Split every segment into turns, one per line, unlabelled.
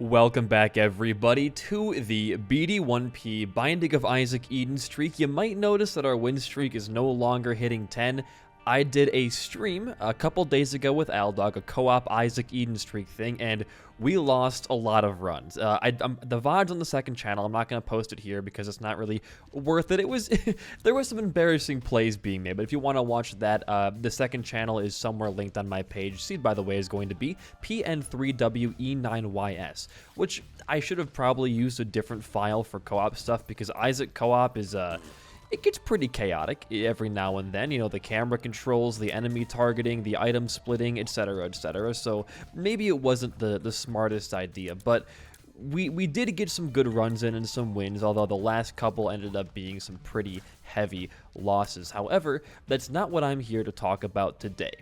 Welcome back, everybody, to the BD1P Binding of Isaac Eden streak. You might notice that our win streak is no longer hitting 10. I did a stream a couple days ago with Aldog, a co-op Isaac Eden streak thing, and we lost a lot of runs. The VOD's on the second channel. I'm not going to post it here because it's not really worth it. It was there was some embarrassing plays being made, but if you want to watch that, the second channel is somewhere linked on my page. Seed, by the way, is going to be PN3WE9YS, which I should have probably used a different file for co-op stuff because Isaac co-op is it gets pretty chaotic every now and then. You know, the camera controls, the enemy targeting, the item splitting, etc., etc. So maybe it wasn't the smartest idea, but we did get some good runs in and some wins, although the last couple ended up being some pretty heavy losses. However, that's not what I'm here to talk about today.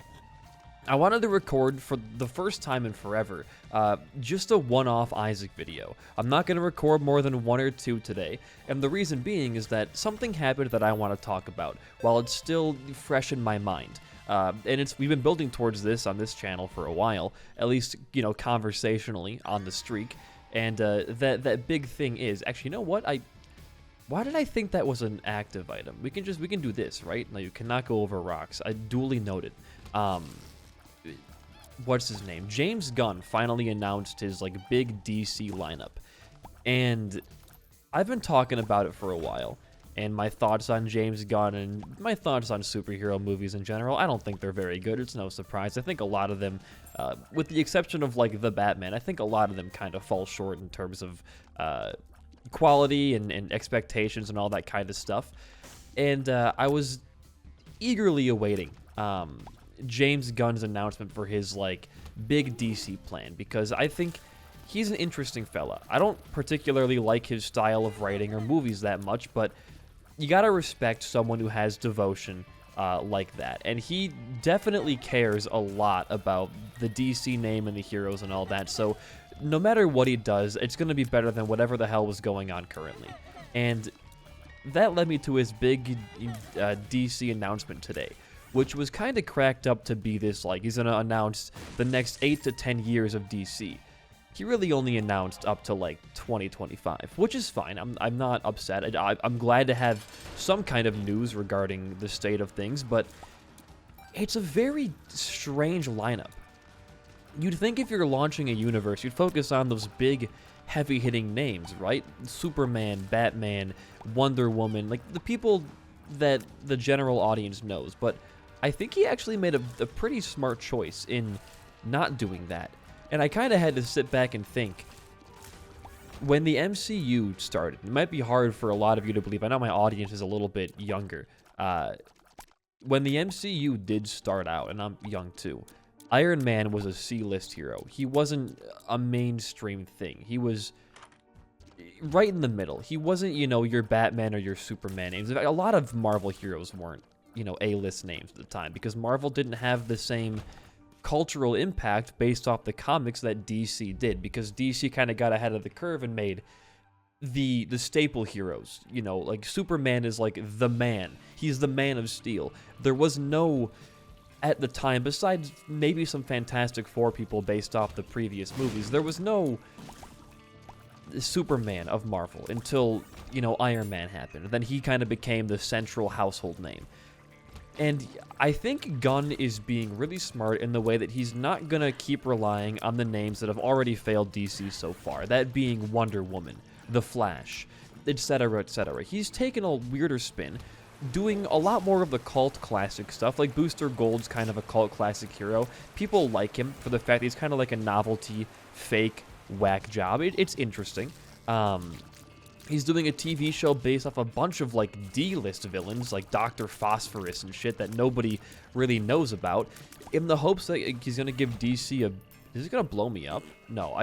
I wanted to record for the first time in forever, just a one-off Isaac video. I'm not going to record more than one or two today, and the reason being is that something happened that I want to talk about while it's still fresh in my mind. And we've been building towards this on this channel for a while, at least, you know, conversationally on the streak. And that big thing is, actually, you know what? Why did I think that was an active item? We can do this, right? No, you cannot go over rocks. I duly noted. What's his name? James Gunn finally announced his big DC lineup, and I've been talking about it for a while, and my thoughts on James Gunn and my thoughts on superhero movies in general, I don't think they're very good. It's no surprise. I think a lot of them, with the exception of the Batman, I think a lot of them kind of fall short in terms of quality and expectations and all that kind of stuff. And I was eagerly awaiting James Gunn's announcement for his big DC plan, because I think he's an interesting fella. I don't particularly like his style of writing or movies that much, but you gotta respect someone who has devotion like that, and he definitely cares a lot about the DC name and the heroes and all that. So no matter what he does, it's gonna be better than whatever the hell was going on currently, and that led me to his big DC announcement today, which was kind of cracked up to be this, he's going to announce the next 8 to 10 years of DC. He really only announced up to 2025, which is fine. I'm not upset. I'm glad to have some kind of news regarding the state of things, but it's a very strange lineup. You'd think if you're launching a universe, you'd focus on those big, heavy-hitting names, right? Superman, Batman, Wonder Woman, the people that the general audience knows, but I think he actually made a pretty smart choice in not doing that. And I kind of had to sit back and think, when the MCU started, it might be hard for a lot of you to believe, I know my audience is a little bit younger, when the MCU did start out, and I'm young too, Iron Man was a C-list hero. He wasn't a mainstream thing. He was right in the middle. He wasn't, your Batman or your Superman names. In fact, a lot of Marvel heroes weren't, A-list names at the time, because Marvel didn't have the same cultural impact based off the comics that DC did, because DC kind of got ahead of the curve and made the staple heroes. Superman is the man. He's the Man of Steel. There was no, at the time, besides maybe some Fantastic Four people based off the previous movies, there was no Superman of Marvel until, Iron Man happened. Then he kind of became the central household name. And I think Gunn is being really smart in the way that he's not going to keep relying on the names that have already failed DC so far, that being Wonder Woman, The Flash, etc., etc. He's taken a weirder spin, doing a lot more of the cult classic stuff, like Booster Gold's kind of a cult classic hero. People like him for the fact that he's kind of like a novelty, fake, whack job. It's interesting. He's doing a TV show based off a bunch of D-list villains like Dr. Phosphorus and shit that nobody really knows about, in the hopes that he's gonna give DC a... Is he gonna blow me up? No,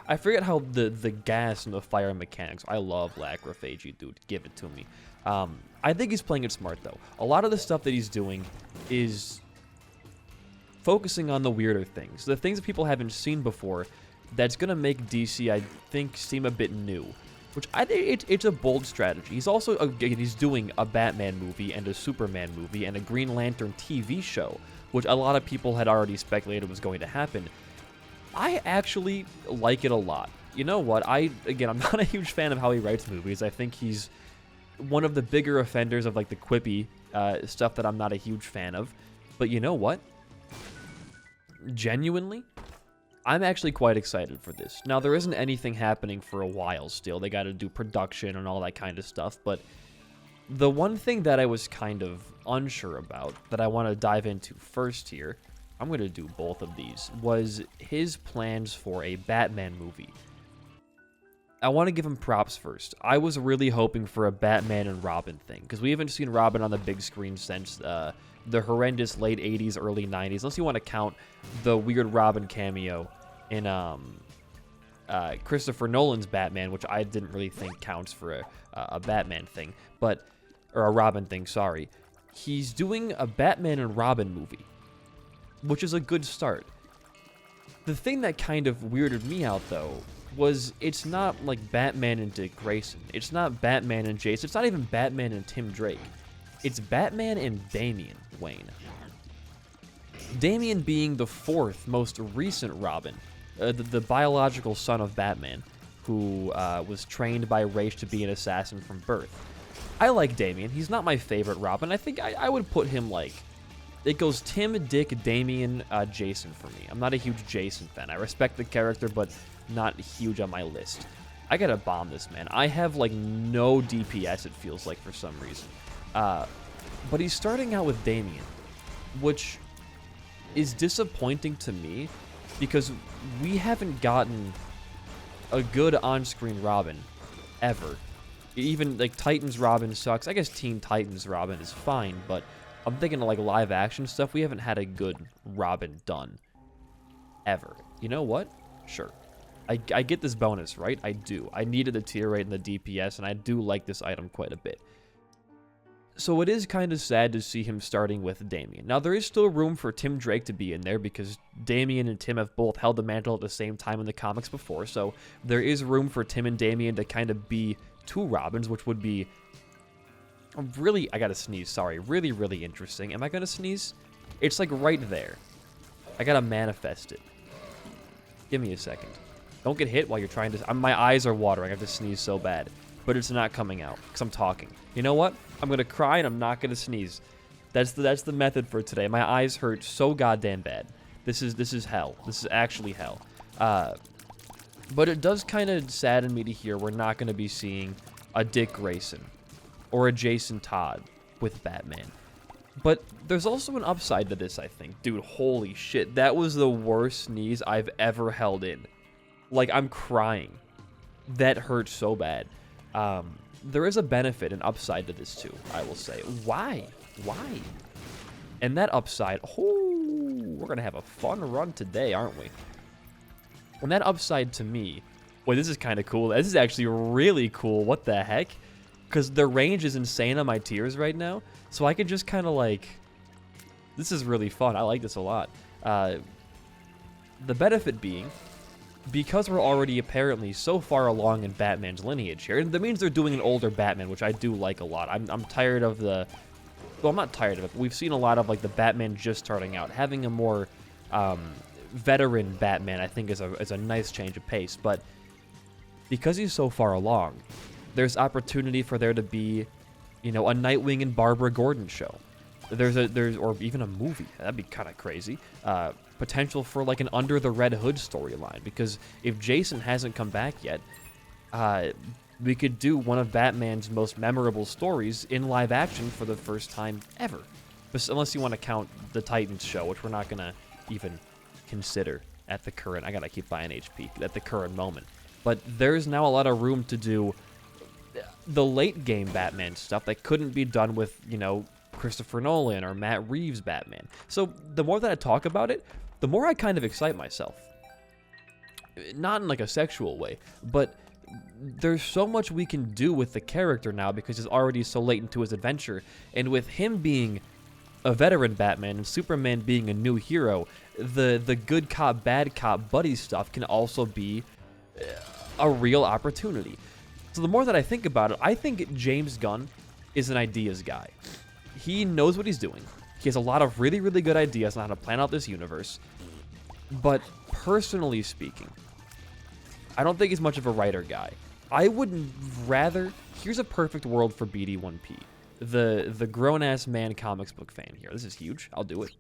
I forget how the gas and the fire mechanics. I love Lacryphagy, dude. Give it to me. I think he's playing it smart though. A lot of the stuff that he's doing is focusing on the weirder things, the things that people haven't seen before. That's gonna make DC, I think, seem a bit new, which I think it's a bold strategy. He's also he's doing a Batman movie and a Superman movie and a Green Lantern TV show, which a lot of people had already speculated was going to happen. I actually like it a lot. you know what? Again, I'm not a huge fan of how he writes movies. I think he's one of the bigger offenders of like the quippy stuff that I'm not a huge fan of. But you know what? Genuinely, I'm actually quite excited for this. Now, there isn't anything happening for a while still. They got to do production and all that kind of stuff. But the one thing that I was kind of unsure about that I want to dive into first here, I'm going to do both of these, was his plans for a Batman movie. I want to give him props first. I was really hoping for a Batman and Robin thing, because we haven't seen Robin on the big screen since the horrendous late 80s, early 90s, unless you want to count the weird Robin cameo in Christopher Nolan's Batman, which I didn't really think counts for a Batman thing, or a Robin thing, sorry. He's doing a Batman and Robin movie, which is a good start. The thing that kind of weirded me out, though, was it's not like Batman and Dick Grayson. It's not Batman and Jason. It's not even Batman and Tim Drake. It's Batman and Damian Wayne. Damian being the fourth most recent Robin, the biological son of Batman, who was trained by Ra's to be an assassin from birth. I like Damian. He's not my favorite Robin. I think I would put him like... It goes Tim, Dick, Damian, Jason for me. I'm not a huge Jason fan. I respect the character, but not huge on my list. I gotta bomb this, man. I have, like, no DPS, it feels like, for some reason. But he's starting out with Damian, which is disappointing to me because we haven't gotten a good on-screen Robin ever. Even, like, Titans Robin sucks. I guess Teen Titans Robin is fine, but I'm thinking of, like, live-action stuff. We haven't had a good Robin done ever. You know what? Sure. I get this bonus, right? I do. I needed the tier rate and the DPS, and I do like this item quite a bit. So it is kind of sad to see him starting with Damian. Now, there is still room for Tim Drake to be in there because Damian and Tim have both held the mantle at the same time in the comics before, so there is room for Tim and Damian to kind of be two Robins, which would be really, I gotta sneeze, sorry, really, really interesting. Am I gonna sneeze? It's like right there. I gotta manifest it. Give me a second. Don't get hit while you're trying to... my eyes are watering. I have to sneeze so bad. But it's not coming out because I'm talking. You know what? I'm going to cry and I'm not going to sneeze. That's the method for today. My eyes hurt so goddamn bad. This is hell. This is actually hell. But it does kind of sadden me to hear we're not going to be seeing a Dick Grayson or a Jason Todd with Batman. But there's also an upside to this, I think. Dude, holy shit. That was the worst sneeze I've ever held in. Like, I'm crying. That hurt so bad. There is a benefit, an upside to this too, I will say. Why? Why? And that upside, oh, we're going to have a fun run today, aren't we? And that upside to me, boy, this is kind of cool. This is actually really cool. What the heck? Because the range is insane on my tiers right now. So I could just kind of like, this is really fun. I like this a lot. The benefit being, because we're already apparently so far along in Batman's lineage here, and that means they're doing an older Batman, which I do like a lot. I'm tired of the... Well, I'm not tired of it, but we've seen a lot of, like, the Batman just starting out. Having a more veteran Batman, I think, is a nice change of pace. But because he's so far along, there's opportunity for there to be, you know, a Nightwing and Barbara Gordon show. Or even a movie. That'd be kind of crazy. Potential for like an Under the Red Hood storyline, because if Jason hasn't come back yet, we could do one of Batman's most memorable stories in live action for the first time ever. Unless you want to count the Titans show, which we're not going to even consider at the current, I gotta keep buying HP, at the current moment. But there's now a lot of room to do the late game Batman stuff that couldn't be done with, you know, Christopher Nolan or Matt Reeves' Batman. So the more that I talk about it, the more I kind of excite myself. Not in like a sexual way, but there's so much we can do with the character now because he's already so late into his adventure. And with him being a veteran Batman and Superman being a new hero, the good cop, bad cop buddy stuff can also be a real opportunity. So the more that I think about it, I think James Gunn is an ideas guy. He knows what he's doing. He has a lot of really, really good ideas on how to plan out this universe. But personally speaking, I don't think he's much of a writer guy. I would rather... Here's a perfect world for BD1P. The grown-ass man comics book fan here. This is huge. I'll do it.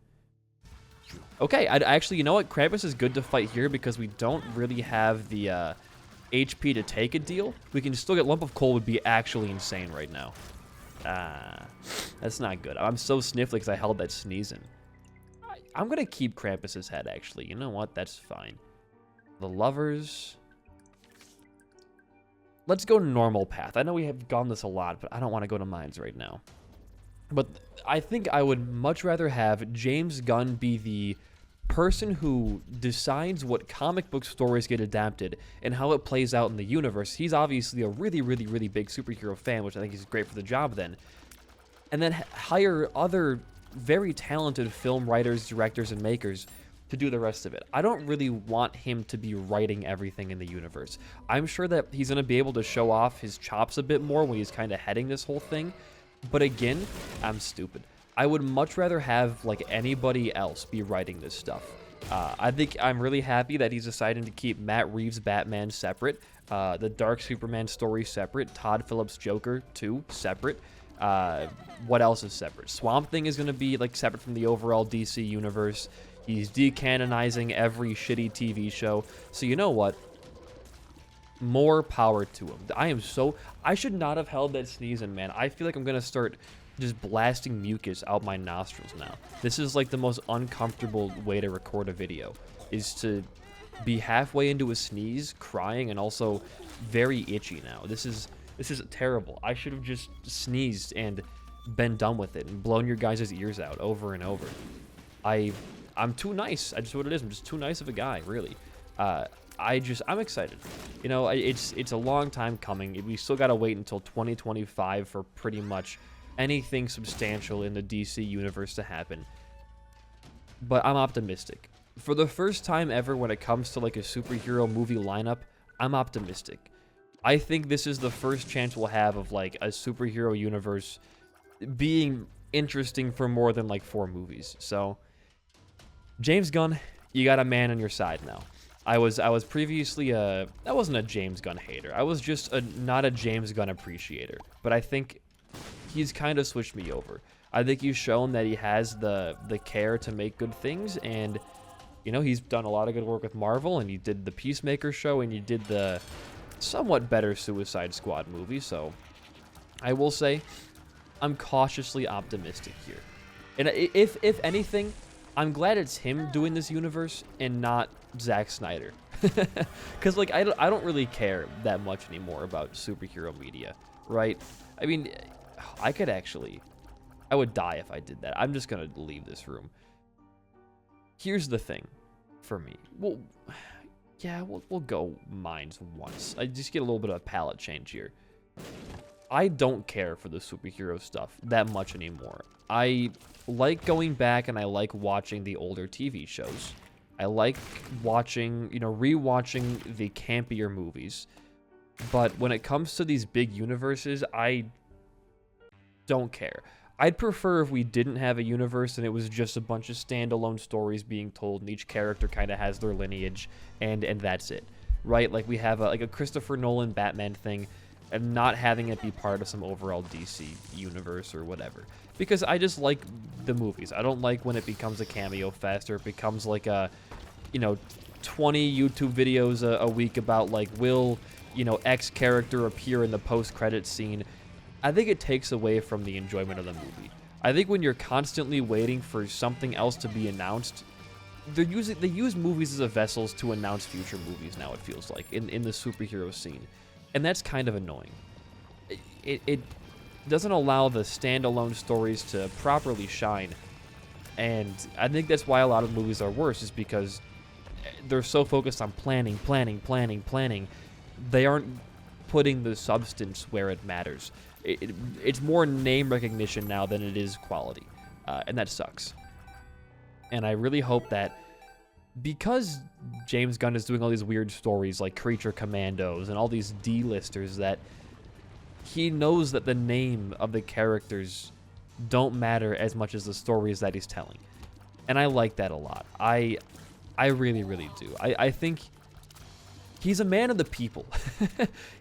Okay, I actually, you know what? Krampus is good to fight here because we don't really have the HP to take a deal. We can still get Lump of Coal would be actually insane right now. That's not good. I'm so sniffly because I held that sneeze in. I'm going to keep Krampus's head, actually. You know what? That's fine. The Lovers... Let's go normal path. I know we have gone this a lot, but I don't want to go to mines right now. But I think I would much rather have James Gunn be the person who decides what comic book stories get adapted and how it plays out in the universe. He's obviously a really, really, really big superhero fan, which I think is great for the job then. And then hire other very talented film writers, directors, and makers to do the rest of it. I don't really want him to be writing everything in the universe. I'm sure that he's going to be able to show off his chops a bit more when he's kind of heading this whole thing. But again, I'm stupid. I would much rather have like anybody else be writing this stuff. I think I'm really happy that he's deciding to keep Matt Reeves' Batman separate, the Dark Superman story separate, Todd Phillips' Joker 2 separate. What else is separate? Swamp Thing is going to be like separate from the overall DC universe. He's decanonizing every shitty TV show. So you know what? More power to him. I should not have held that sneeze in, man. I feel like I'm going to start just blasting mucus out my nostrils now. This is like the most uncomfortable way to record a video, is to be halfway into a sneeze, crying, and also very itchy now. This is terrible. I should have just sneezed and been done with it and blown your guys' ears out over and over. I'm too nice. I just what it is. I'm just too nice of a guy, really. I'm excited. You know, it's a long time coming. We still got to wait until 2025 for pretty much anything substantial in the DC universe to happen. But I'm optimistic. For the first time ever when it comes to like a superhero movie lineup, I'm optimistic. I think this is the first chance we'll have of like a superhero universe being interesting for more than like 4 movies. So James Gunn, you got a man on your side now. I was previously I wasn't a James Gunn hater. I was just not a James Gunn appreciator. But I think he's kind of switched me over. I think he's shown that he has the care to make good things, and you know, he's done a lot of good work with Marvel, and he did the Peacemaker show, and he did the somewhat better Suicide Squad movie. So I will say I'm cautiously optimistic here. And if anything, I'm glad it's him doing this universe and not Zack Snyder. Because, like, I don't really care that much anymore about superhero media, right? I mean, I would die if I did that. I'm just going to leave this room. Here's the thing for me. We'll go mines once. I just get a little bit of a palette change here. I don't care for the superhero stuff that much anymore. I like going back and I like watching the older TV shows. I like watching, rewatching the campier movies. But when it comes to these big universes, I don't care. I'd prefer if we didn't have a universe and it was just a bunch of standalone stories being told and each character kind of has their lineage and that's it, right? Like we have a Christopher Nolan Batman thing and not having it be part of some overall DC universe or whatever. Because I just like the movies. I don't like when it becomes a cameo fest or it becomes like a, 20 YouTube videos a week about like, will, X character appear in the post-credits scene. I think it takes away from the enjoyment of the movie. I think when you're constantly waiting for something else to be announced, they use movies as a vessels to announce future movies now, it feels like, in the superhero scene. And that's kind of annoying. It doesn't allow the standalone stories to properly shine. And I think that's why a lot of movies are worse, is because they're so focused on planning. They aren't putting the substance where it matters. It's more name recognition now than it is quality. And that sucks. And I really hope that because James Gunn is doing all these weird stories like Creature Commandos and all these D-listers, that he knows that the name of the characters don't matter as much as the stories that he's telling. And I like that a lot. I really, really do. I think he's a man of the people.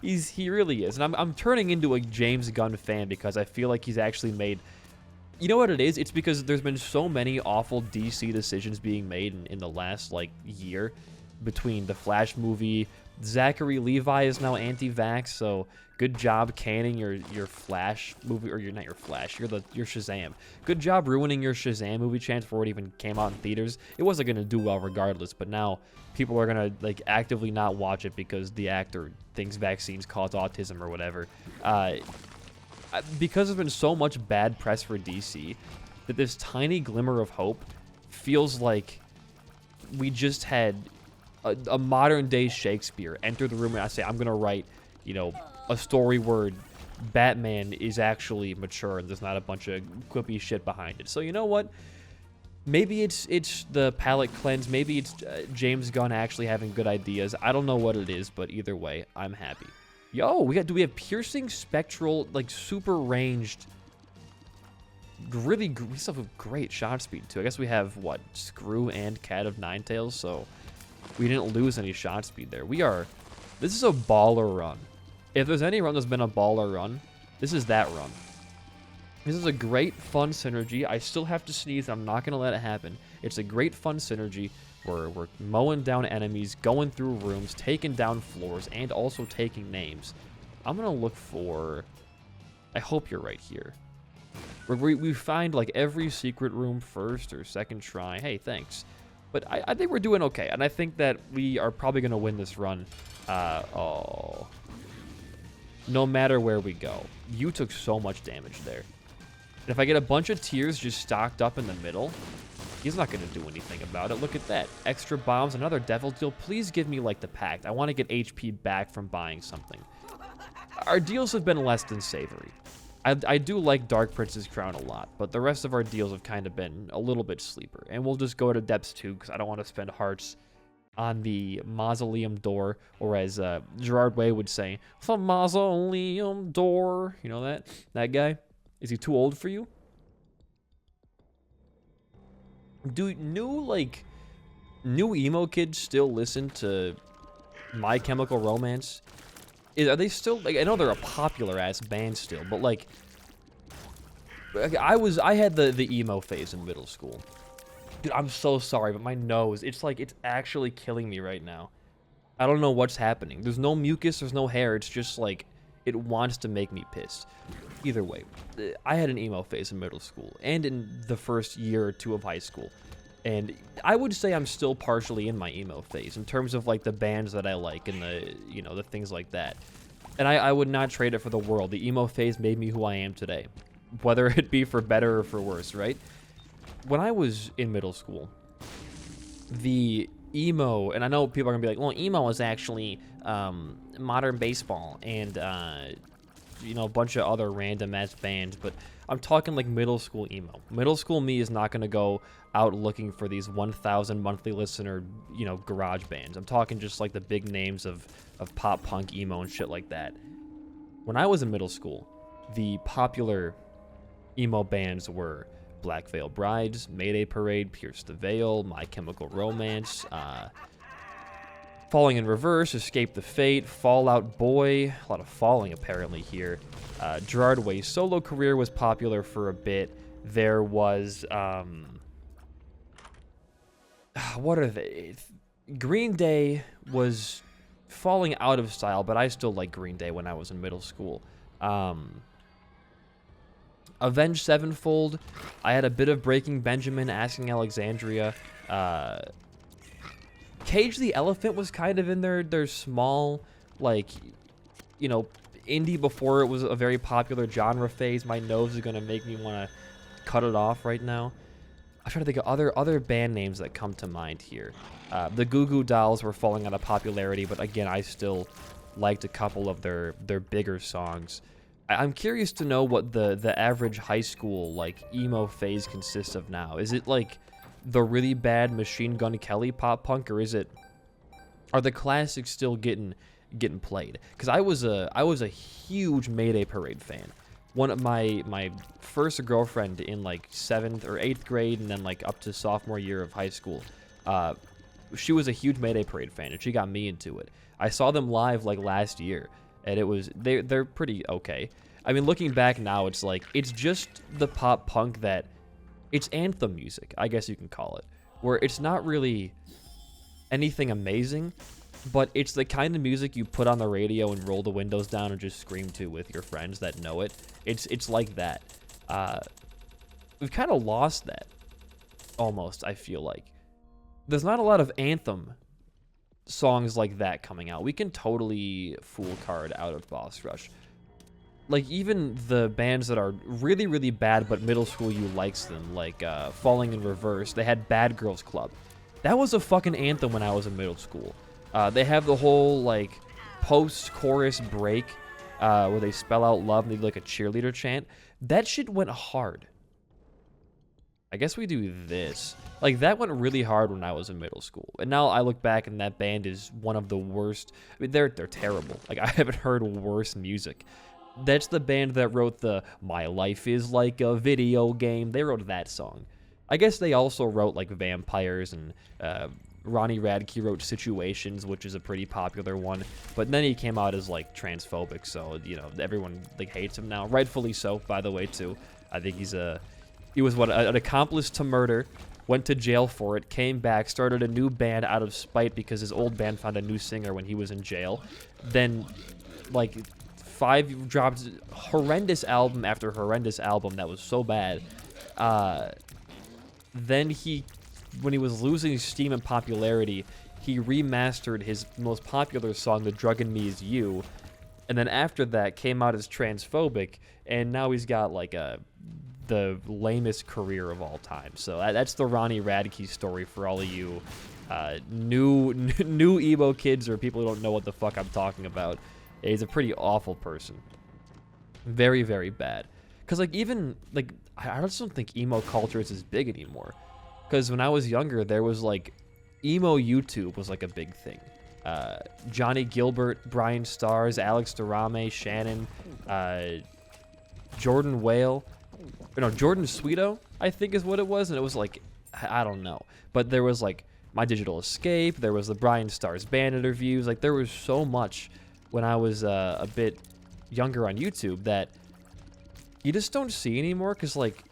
He really is. And I'm turning into a James Gunn fan because I feel like he's actually made... You know what it is? It's because there's been so many awful DC decisions being made in the last, like, year between the Flash movie. Zachary Levi is now anti-vax, so good job canning your Flash movie, or not your Flash, your Shazam. Good job ruining your Shazam movie chance before it even came out in theaters. It wasn't gonna do well regardless, but now people are gonna like actively not watch it because the actor thinks vaccines cause autism or whatever. Because there's been so much bad press for DC, that this tiny glimmer of hope feels like we just had a modern-day Shakespeare enter the room and I say, I'm going to write, you know, a story where Batman is actually mature and there's not a bunch of quippy shit behind it. So you know what? Maybe it's the palette cleanse. Maybe it's James Gunn actually having good ideas. I don't know what it is, but either way, I'm happy. Yo, do we have piercing, spectral, like super ranged, we still have great shot speed too. I guess we have, what, Screw and Cat of Nine Tails, so we didn't lose any shot speed there. This is a baller run. If there's any run that's been a baller run, this is that run. This is a great, fun synergy. I still have to sneeze. I'm not going to let it happen. It's a great, fun synergy. We're mowing down enemies, going through rooms, taking down floors, and also taking names. I'm going to look for... I hope you're right here. We find, like, every secret room first or second try. Hey, thanks. But I think we're doing okay, and I think that we are probably going to win this run. No matter where we go. You took so much damage there. And if I get a bunch of tears just stocked up in the middle... He's not going to do anything about it. Look at that. Extra bombs, another devil deal. Please give me, like, the pact. I want to get HP back from buying something. Our deals have been less than savory. I do like Dark Prince's Crown a lot, but the rest of our deals have kind of been a little bit sleeper. And we'll just go to Depths 2, because I don't want to spend hearts on the Mausoleum Door, or as Gerard Way would say, the Mausoleum Door. You know that guy? Is he too old for you? Do new emo kids still listen to My Chemical Romance? Are they still, like, I know they're a popular ass band still, but like I had the emo phase in middle school. Dude, I'm so sorry, but my nose, it's actually killing me right now. I don't know what's happening. There's no mucus, there's no hair, it's just like it wants to make me pissed. Either way, I had an emo phase in middle school and in the first year or two of high school. And I would say I'm still partially in my emo phase in terms of like the bands that I like and the things like that. And I would not trade it for the world. The emo phase made me who I am today, whether it be for better or for worse, right? When I was in middle school, the emo, and I know people are gonna be like, well, emo is actually modern baseball and a bunch of other random ass bands, but I'm talking like middle school emo. Middle school me is not gonna go out looking for these 1,000 monthly listener, garage bands. I'm talking just like the big names of pop punk emo and shit like that. When I was in middle school, the popular emo bands were Black Veil Brides, Mayday Parade, Pierce the Veil, My Chemical Romance, Falling in Reverse, Escape the Fate, Fall Out Boy, a lot of falling apparently here. Gerard Way's solo career was popular for a bit. There was, what are they? Green Day was falling out of style, but I still like Green Day when I was in middle school. Avenged Sevenfold, I had a bit of Breaking Benjamin, Asking Alexandria. Cage the Elephant was kind of in their small, like, indie before it was a very popular genre phase. My nose is going to make me want to cut it off right now. I'm trying to think of other band names that come to mind here. The Goo Goo Dolls were falling out of popularity, but again, I still liked a couple of their bigger songs. I'm curious to know what the average high school, like, emo phase consists of now. Is it, like, the really bad Machine Gun Kelly pop punk, or are the classics still getting played? Because I was a huge Mayday Parade fan. One of my first girlfriend in like 7th or 8th grade, and then like up to sophomore year of high school, she was a huge Mayday Parade fan, and she got me into it. I saw them live like last year, and it was they're pretty okay. I mean, looking back now, it's like it's just the pop punk that it's anthem music, I guess you can call it, where it's not really anything amazing, but it's the kind of music you put on the radio and roll the windows down and just scream to with your friends that know it. It's like that. We've kind of lost that, almost, I feel like. There's not a lot of anthem songs like that coming out. We can totally fool card out of Boss Rush. Like, even the bands that are really, really bad, but middle school you likes them, like Falling in Reverse, they had Bad Girls Club. That was a fucking anthem when I was in middle school. They have the whole, like, post-chorus break where they spell out love and they do, like, a cheerleader chant. That shit went hard. I guess we do this. Like, that went really hard when I was in middle school. And now I look back and that band is one of the worst. I mean, they're terrible. Like, I haven't heard worse music. That's the band that wrote the My Life is Like a Video Game. They wrote that song. I guess they also wrote, like, Vampires, and Ronnie Radke wrote Situations, which is a pretty popular one. But then he came out as, like, transphobic, so, you know, everyone, like, hates him now. Rightfully so, by the way, too. I think he was, what, an accomplice to murder, went to jail for it, came back, started a new band out of spite because his old band found a new singer when he was in jail. Then, like, dropped horrendous album after horrendous album that was so bad. Then when he was losing steam and popularity, he remastered his most popular song, The Drug in Me Is You, and then after that came out as transphobic, and now he's got, like, the lamest career of all time. So that's the Ronnie Radke story for all of you new emo kids or people who don't know what the fuck I'm talking about. He's a pretty awful person. Very, very bad. Because, like, even, like, I just don't think emo culture is as big anymore. Because when I was younger, there was, like, emo YouTube was, like, a big thing. Johnny Gilbert, Brian Stars, Alex Durame, Shannon, Jordan Whale. No, Jordan Sweeto, I think is what it was. And it was, like, I don't know. But there was, like, My Digital Escape. There was the Brian Stars band interviews. Like, there was so much when I was a bit younger on YouTube that you just don't see anymore, because, like,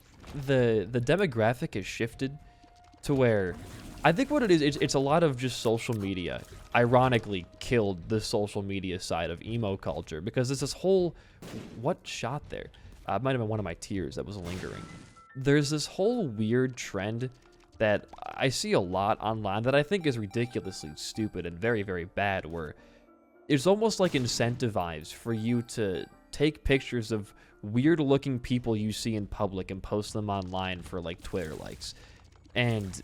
the demographic has shifted to where I think what it is, it's a lot of just social media ironically killed the social media side of emo culture, because there's this whole, what shot there? It might have been one of my tears that was lingering. There's this whole weird trend that I see a lot online that I think is ridiculously stupid and very, very bad, where it's almost like incentivized for you to take pictures of weird-looking people you see in public and post them online for, like, Twitter likes. And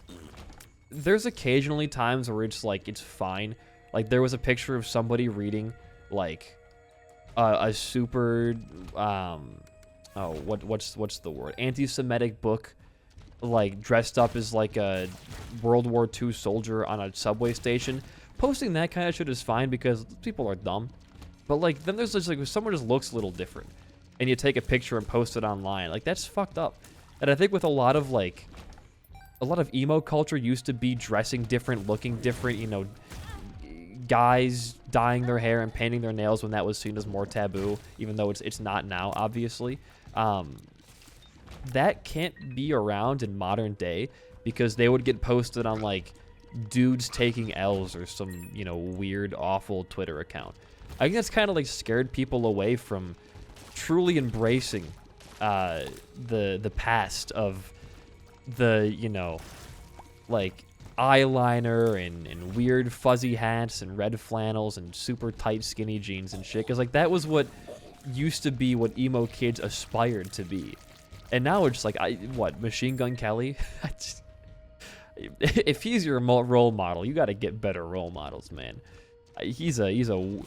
there's occasionally times where it's, like, it's fine. Like, there was a picture of somebody reading, like, a super, what's the word? Anti-Semitic book, like, dressed up as, like, a World War II soldier on a subway station. Posting that kind of shit is fine because people are dumb. But, like, then there's just, like, if someone just looks a little different and you take a picture and post it online, like, that's fucked up. And I think with a lot of emo culture used to be dressing different, looking different, you know, guys dyeing their hair and painting their nails when that was seen as more taboo, even though it's not now, obviously. That can't be around in modern day because they would get posted on, like, dudes taking L's or some, you know, weird, awful Twitter account. I think that's kind of, like, scared people away from truly embracing the past of the, you know, like, eyeliner and weird fuzzy hats and red flannels and super tight skinny jeans and shit. Because, like, that was what used to be what emo kids aspired to be. And now it's like, Machine Gun Kelly? If he's your role model, you got to get better role models, man. He's a.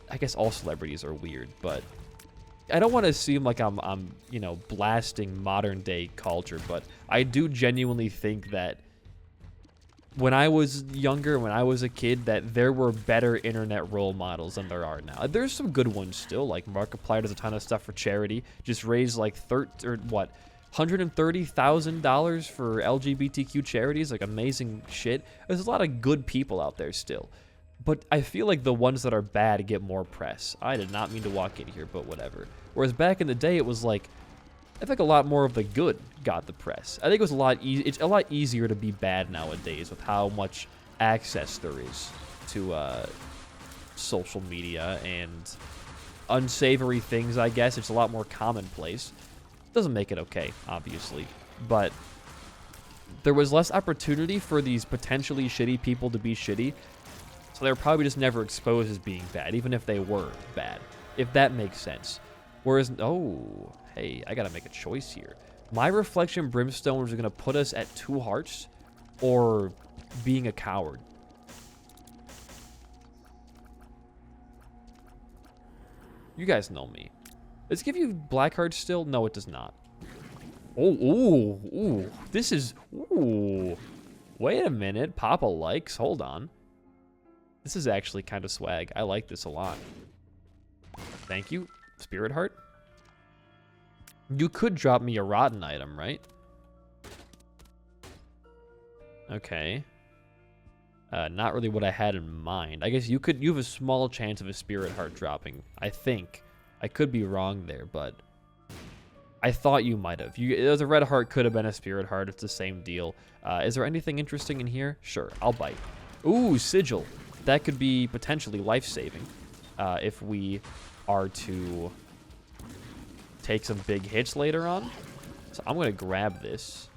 I guess all celebrities are weird, but I don't want to seem like I'm you know, blasting modern day culture, but I do genuinely think that when I was younger, when I was a kid, that there were better internet role models than there are now. There's some good ones still, like Markiplier does a ton of stuff for charity, just raised like $130,000 for LGBTQ charities, like amazing shit. There's a lot of good people out there still. But I feel like the ones that are bad get more press. I did not mean to walk in here, but whatever. Whereas back in the day, it was like, I think a lot more of the good got the press. I think it was it's a lot easier to be bad nowadays with how much access there is to social media and unsavory things, I guess. It's a lot more commonplace. Doesn't make it okay, obviously. But there was less opportunity for these potentially shitty people to be shitty. So they were probably just never exposed as being bad, even if they were bad, if that makes sense. Whereas, oh, hey, I gotta make a choice here. My Reflection Brimstone is gonna put us at 2 hearts, or being a coward. You guys know me. Does it give you black hearts still? No, it does not. Oh, ooh. This is, ooh. Wait a minute. Papa likes. Hold on. This is actually kind of swag. I like this a lot. Thank you. Spirit heart. You could drop me a rotten item, right? Okay. Not really what I had in mind. I guess you have a small chance of a spirit heart dropping. I think. I could be wrong there, but I thought you might have. The red heart could have been a spirit heart. It's the same deal. Is there anything interesting in here? Sure, I'll bite. Ooh, sigil. That could be potentially life-saving if we are to take some big hits later on. So I'm going to grab this.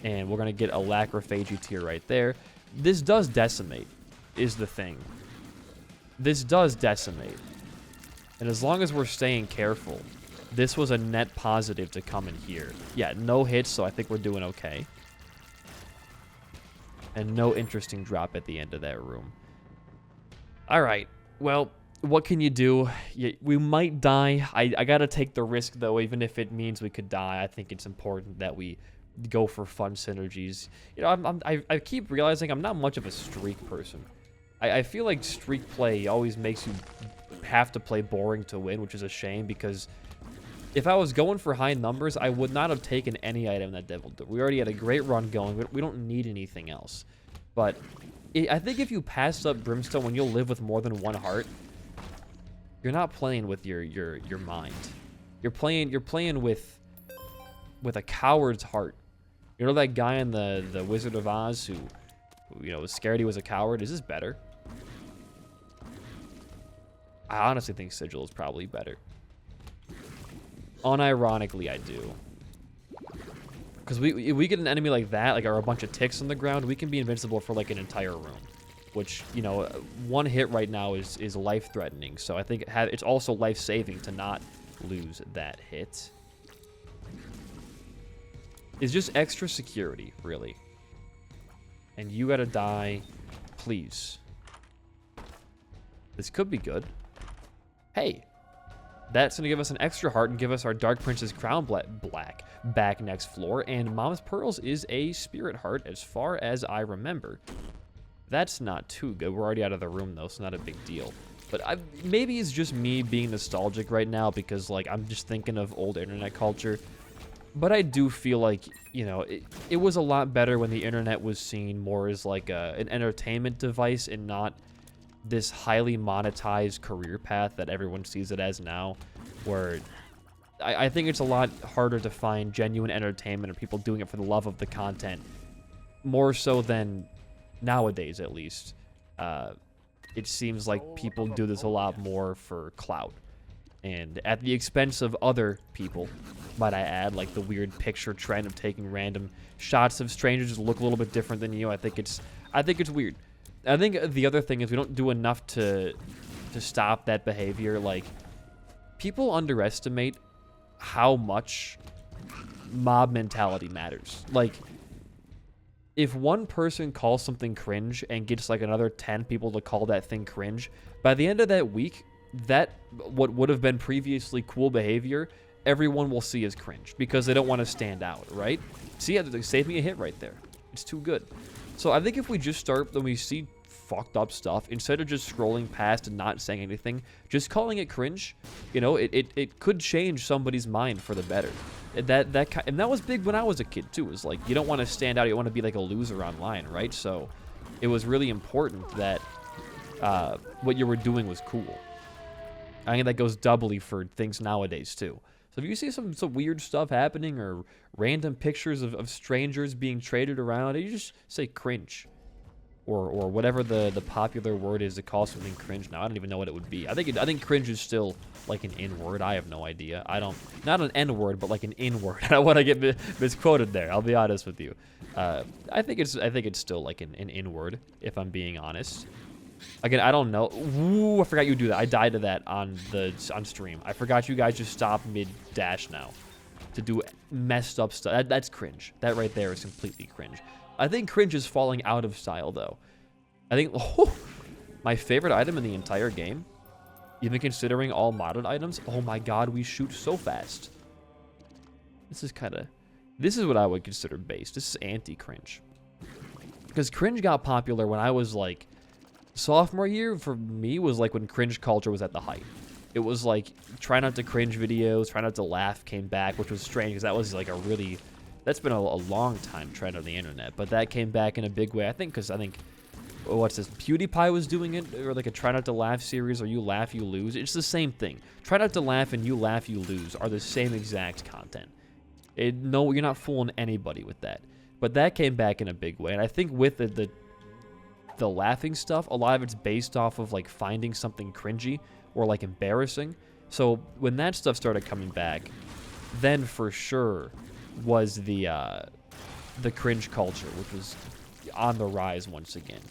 And we're going to get a Lacryphagy tier right there. This does decimate, is the thing. This does decimate. And as long as we're staying careful, this was a net positive to come in here. Yeah, no hits, so I think we're doing okay. And no interesting drop at the end of that room. All right, well, what can you do? We might die. I got to take the risk, though, even if it means we could die. I think it's important that we go for fun synergies. You know, I keep realizing I'm not much of a streak person. I feel like streak play always makes you have to play boring to win, which is a shame, because if I was going for high numbers, I would not have taken any item that Devil did. We already had a great run going. We don't need anything else. But I think if you pass up Brimstone when you'll live with more than 1 heart, you're not playing with your mind. You're playing with a coward's heart. You know that guy in the Wizard of Oz who was scared he was a coward? Is this better? I honestly think Sigil is probably better. Unironically, I do. Because we get an enemy like that, like, or a bunch of ticks on the ground, we can be invincible for like an entire room. Which, 1 hit right now is life-threatening. So I think it's also life-saving to not lose that hit. It's just extra security, really. And you gotta die, please. This could be good. Hey, that's gonna give us an extra heart and give us our Dark Prince's Crown black back next floor. And Mama's Pearls is a spirit heart as far as I remember. That's not too good. We're already out of the room though, so not a big deal. But maybe it's just me being nostalgic right now because like I'm just thinking of old internet culture. But I do feel like, it was a lot better when the internet was seen more as like an entertainment device and not this highly monetized career path that everyone sees it as now, where I think it's a lot harder to find genuine entertainment or people doing it for the love of the content, more so than nowadays at least. It seems like people do this a lot more for clout. And at the expense of other people, might I add, like the weird picture trend of taking random shots of strangers that look a little bit different than you. I think it's weird. I think the other thing is we don't do enough to stop that behavior. Like, people underestimate how much mob mentality matters. Like, if one person calls something cringe and gets like another 10 people to call that thing cringe, by the end of that week, what would have been previously cool behavior, everyone will see as cringe because they don't want to stand out, right? See, they saved me a hit right there. It's too good. So I think if we just start, when we see fucked up stuff, instead of just scrolling past and not saying anything, just calling it cringe, you know, it could change somebody's mind for the better. And that was big when I was a kid too. It was like, you don't want to stand out, you don't want to be like a loser online, right? So it was really important that what you were doing was cool. I think that goes doubly for things nowadays too. So if you see some weird stuff happening or random pictures of strangers being traded around, you just say cringe. Or whatever the popular word is to call something cringe now. I don't even know what it would be. I think cringe is still like an N-word. I have no idea. Not an N-word, but like an N-word. I don't want to get misquoted there. I'll be honest with you. I think it's still like an N-word, if I'm being honest. Again, I don't know. Ooh, I forgot you do that. I died to that on stream. I forgot you guys just stop mid-dash now to do messed up stuff. That's cringe. That right there is completely cringe. I think cringe is falling out of style, though. I think my favorite item in the entire game, even considering all modded items, oh my god, we shoot so fast. This is what I would consider base. This is anti-cringe. Because cringe got popular when I was like, sophomore year for me was like when cringe culture was at the height. It was like try not to cringe videos, try not to laugh came back, which was strange because that was like that's been a long time trend on the internet, but that came back in a big way. I think what's this? PewDiePie was doing it, or like a try not to laugh series, or you laugh, you lose. It's the same thing. Try not to laugh and you laugh, you lose are the same exact content. No, you're not fooling anybody with that. But that came back in a big way, and I think with the laughing stuff, a lot of it's based off of like finding something cringy or like embarrassing. So when that stuff started coming back, then for sure was the cringe culture, which was on the rise once again.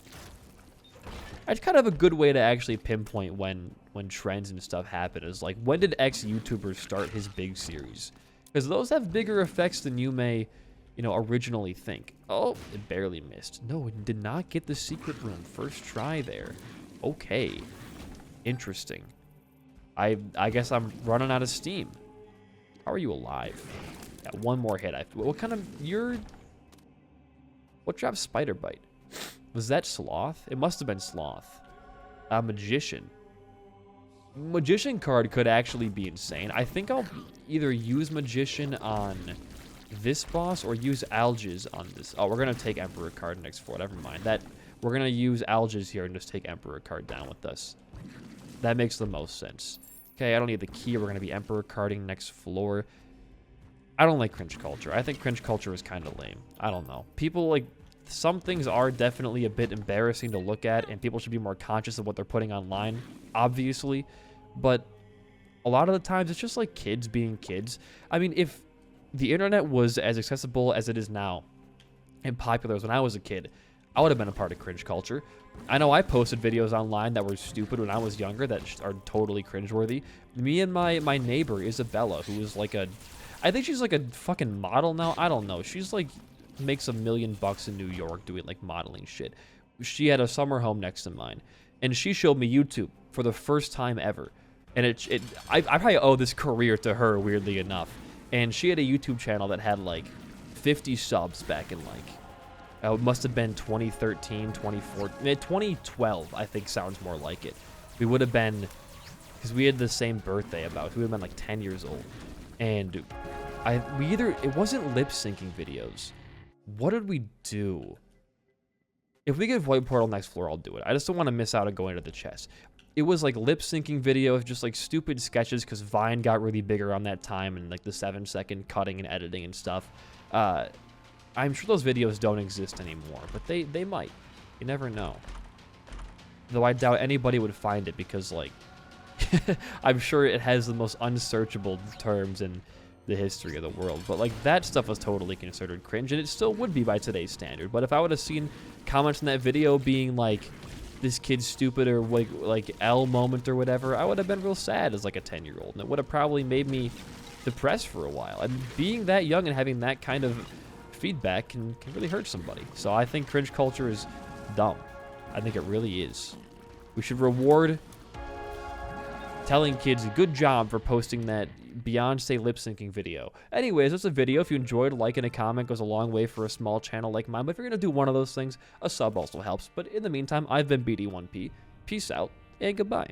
It's kind of a good way to actually pinpoint when trends and stuff happen, is like, when did X YouTuber start his big series? Because those have bigger effects than you may, you know, originally think. Oh, it barely missed. No, it did not get the secret room. First try there. Okay. Interesting. I guess I'm running out of steam. How are you alive? Yeah, one more hit. What kind of... What dropped Spider Bite? Was that Sloth? It must have been Sloth. Magician. Magician card could actually be insane. I think I'll either use Magician on this boss or use Alges on this. Oh, we're going to take Emperor card next for it. Never mind. We're going to use Alges here and just take Emperor card down with us. That makes the most sense. Okay, I don't need the key. We're going to be Emperor carding next floor. I don't like cringe culture. I think cringe culture is kind of lame. I don't know. People like... Some things are definitely a bit embarrassing to look at, and people should be more conscious of what they're putting online, obviously. But a lot of the times, it's just like kids being kids. I mean, if the internet was as accessible as it is now and popular as when I was a kid, I would have been a part of cringe culture. I know I posted videos online that were stupid when I was younger that are totally cringeworthy. Me and my neighbor, Isabella, who is like I think she's like a fucking model now. I don't know. She's like... makes $1 million in New York doing like modeling shit. She had a summer home next to mine, and she showed me YouTube for the first time ever. And I probably owe this career to her, weirdly enough. And she had a YouTube channel that had like 50 subs back in like, it must have been 2013, 2014, 2012, I think sounds more like it. We would have been, because we had the same birthday about, we would have been like 10 years old. And it wasn't lip syncing videos. What did we do? If we get Void Portal next floor, I'll do it. I just don't want to miss out on going to the chest. It was like lip syncing videos, just like stupid sketches, because Vine got really big around that time, and like the 7-second cutting and editing and stuff. I'm sure those videos don't exist anymore, but they might. You never know. Though I doubt anybody would find it, because like I'm sure it has the most unsearchable terms in the history of the world. But like that stuff was totally considered cringe, and it still would be by today's standard. But if I would have seen comments in that video being like, this kid's stupid, or like L moment or whatever, I would have been real sad as like a 10-year-old, and it would have probably made me depressed for a while. And being that young and having that kind of feedback can really hurt somebody. So I think cringe culture is dumb. I think it really is. We should reward telling kids good job for posting that Beyonce lip syncing video. Anyways, that's a video. If you enjoyed, liking a comment goes a long way for a small channel like mine. But if you're going to do one of those things, a sub also helps. But in the meantime, I've been BD1P. Peace out and goodbye.